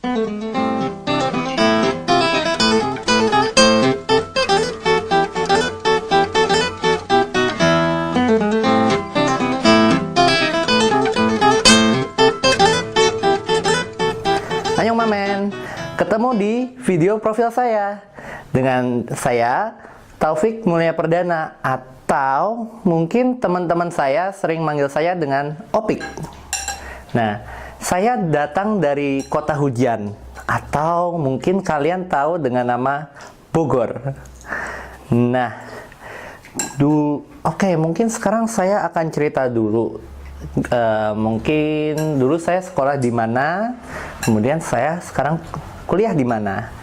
Annyeong Mamen, ketemu di video profil saya dengan saya Taufik Mulia Perdana, atau mungkin teman-teman saya sering manggil saya dengan Opik. Nah, saya datang dari kota hujan, atau mungkin kalian tahu dengan nama Bogor. Nah, mungkin sekarang saya akan cerita dulu. Mungkin dulu saya sekolah di mana, kemudian saya sekarang kuliah di mana.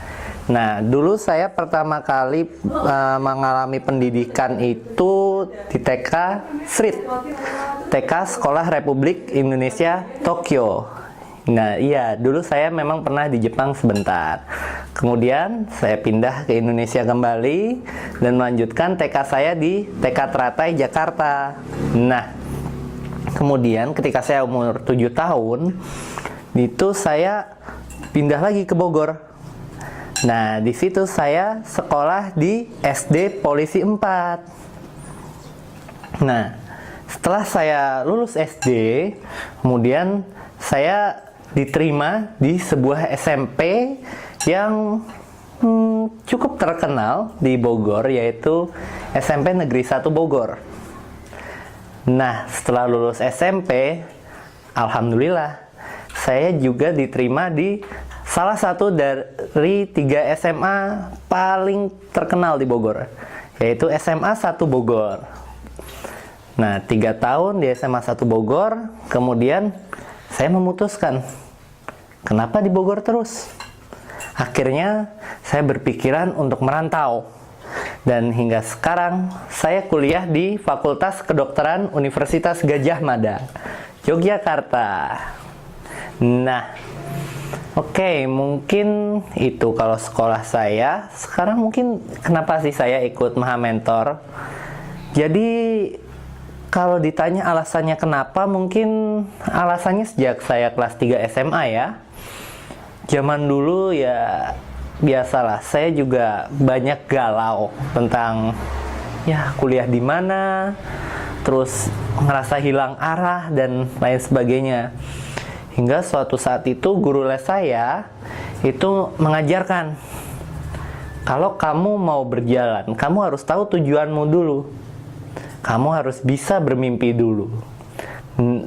Nah, dulu saya pertama kali mengalami pendidikan itu di TK Street, TK Sekolah Republik Indonesia Tokyo. Nah, iya, dulu saya memang pernah di Jepang sebentar. Kemudian saya pindah ke Indonesia kembali dan melanjutkan TK saya di TK Teratai, Jakarta. Nah, kemudian ketika saya umur 7 tahun, itu saya pindah lagi ke Bogor. Nah, di situ saya sekolah di SD Polisi 4. Nah, setelah saya lulus SD, kemudian saya diterima di sebuah SMP yang cukup terkenal di Bogor, yaitu SMP Negeri 1 Bogor. Nah, setelah lulus SMP, alhamdulillah, saya juga diterima di salah satu dari 3 SMA paling terkenal di Bogor, yaitu SMA 1 Bogor. Nah, 3 tahun di SMA 1 Bogor, kemudian saya memutuskan, kenapa di Bogor terus? Akhirnya, saya berpikiran untuk merantau. Dan hingga sekarang, saya kuliah di Fakultas Kedokteran Universitas Gadjah Mada, Yogyakarta. Nah, oke, mungkin itu kalau sekolah saya. Sekarang mungkin kenapa sih saya ikut Maha Mentor? Jadi, kalau ditanya alasannya kenapa, mungkin alasannya sejak saya kelas 3 SMA ya. Zaman dulu ya biasalah, saya juga banyak galau tentang ya kuliah di mana, terus ngerasa hilang arah dan lain sebagainya. Hingga suatu saat itu guru les saya itu mengajarkan, kalau kamu mau berjalan, kamu harus tahu tujuanmu dulu. Kamu harus bisa bermimpi dulu.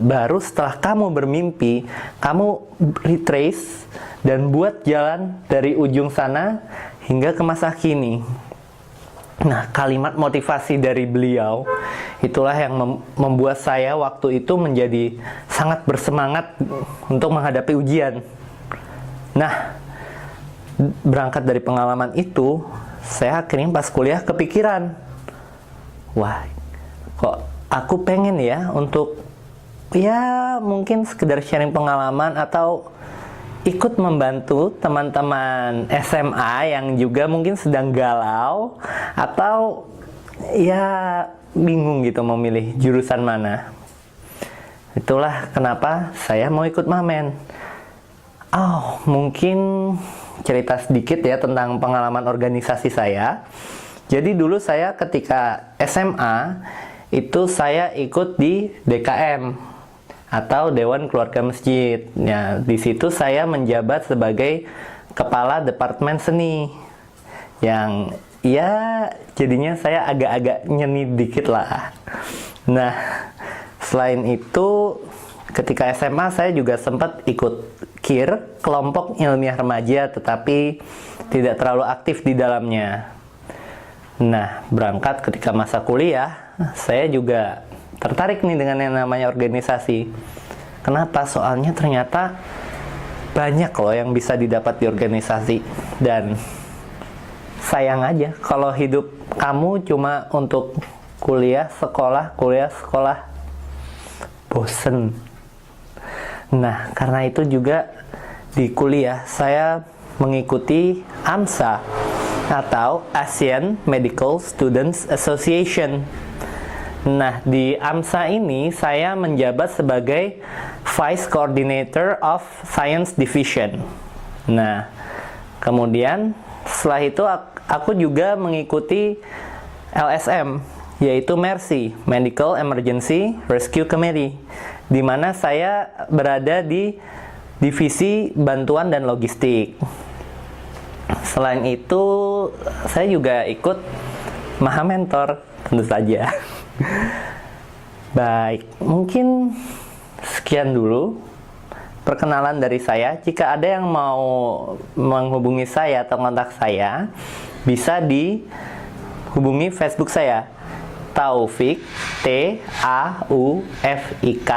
Baru setelah kamu bermimpi, kamu retrace dan buat jalan dari ujung sana hingga ke masa kini. Nah, kalimat motivasi dari beliau itulah yang membuat saya waktu itu menjadi sangat bersemangat untuk menghadapi ujian. Nah, berangkat dari pengalaman itu, saya akhirnya pas kuliah kepikiran, wah, kok aku pengen ya untuk ya mungkin sekedar sharing pengalaman atau ikut membantu teman-teman SMA yang juga mungkin sedang galau atau ya bingung gitu memilih jurusan mana. Itulah kenapa saya mau ikut Mamen. Oh, mungkin cerita sedikit ya tentang pengalaman organisasi saya. Jadi dulu saya ketika SMA itu saya ikut di DKM atau Dewan Keluarga Masjid. Ya, di situ saya menjabat sebagai kepala Departemen Seni. Yang ya jadinya saya agak-agak nyeni dikit lah. Nah, selain itu ketika SMA saya juga sempat ikut KIR, kelompok ilmiah remaja, tetapi tidak terlalu aktif di dalamnya. Nah, berangkat ketika masa kuliah, saya juga tertarik nih dengan yang namanya organisasi. Kenapa? Soalnya ternyata banyak loh yang bisa didapat di organisasi. Dan sayang aja kalau hidup kamu cuma untuk kuliah, sekolah, bosen. Nah, karena itu juga di kuliah saya mengikuti AMSA atau Asian Medical Students Association. Nah, di AMSA ini saya menjabat sebagai Vice Coordinator of Science Division. Nah, kemudian setelah itu aku juga mengikuti LSM, yaitu MERSI, Medical Emergency Rescue Committee, di mana saya berada di divisi bantuan dan logistik. Selain itu, saya juga ikut Maha Mentor, tentu saja. Baik, mungkin sekian dulu perkenalan dari saya. Jika ada yang mau menghubungi saya atau kontak saya, bisa dihubungi Facebook saya, Taufik, T-A-U-F-I-K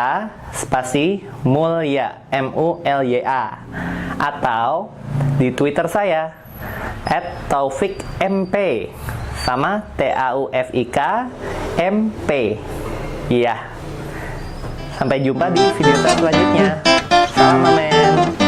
spasi Mulya, M-U-L-Y-A, atau di Twitter saya @taufikmp, sama T-A-U-F-I-K M-P. Iya. Sampai jumpa di video saya selanjutnya. Salam amen.